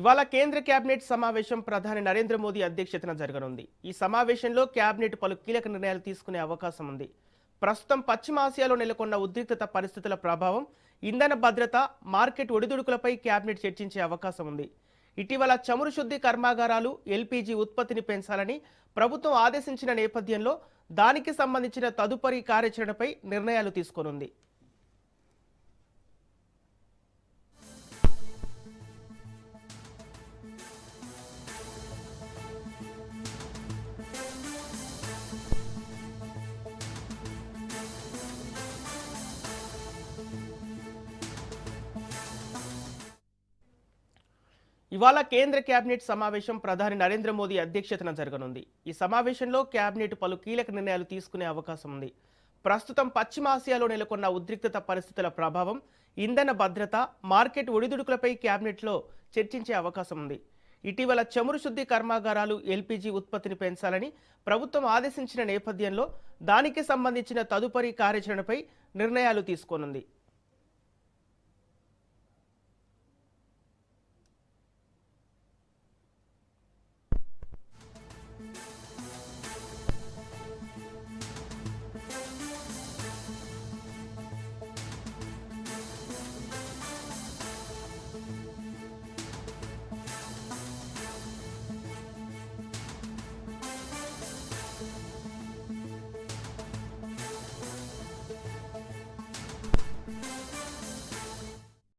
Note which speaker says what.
Speaker 1: ఇవాళ కేంద్ర కేబినెట్ సమావేశం ప్రధాని నరేంద్ర మోదీ అధ్యక్షతన జరగనుంది. ఈ సమావేశంలో కేబినెట్ పలు కీలక నిర్ణయాలు తీసుకునే అవకాశం ఉంది. ప్రస్తుతం పశ్చిమ ఆసియాలో నెలకొన్న ఉద్రిక్తత పరిస్థితుల ప్రభావం, ఇంధన భద్రత, మార్కెట్ ఒడిదుడుకులపై కేబినెట్ చర్చించే అవకాశం ఉంది. ఇటీవల చమురు శుద్ధి కర్మాగారాలు, ఎల్పీజీ ఉత్పత్తిని పెంచాలని ప్రభుత్వం ఆదేశించిన నేపథ్యంలో దానికి సంబంధించిన తదుపరి కార్యాచరణపై నిర్ణయాలు తీసుకోనుంది. ఇవాళ కేంద్ర కేబినెట్ సమావేశం ప్రధాని నరేంద్ర మోదీ అధ్యక్షతన జరగనుంది. ఈ సమావేశంలో కేబినెట్ పలు కీలక నిర్ణయాలు తీసుకునే అవకాశం ఉంది. ప్రస్తుతం పశ్చిమ ఆసియాలో నెలకొన్న ఉద్రిక్తత పరిస్థితుల ప్రభావం, ఇంధన భద్రత, మార్కెట్ ఒడిదుడుకులపై కేబినెట్లో చర్చించే అవకాశం ఉంది. ఇటీవల చమురు శుద్ధి కర్మాగారాలు, ఎల్పీజీ ఉత్పత్తిని పెంచాలని ప్రభుత్వం ఆదేశించిన నేపథ్యంలో దానికి సంబంధించిన తదుపరి కార్యాచరణపై నిర్ణయాలు తీసుకోనుంది.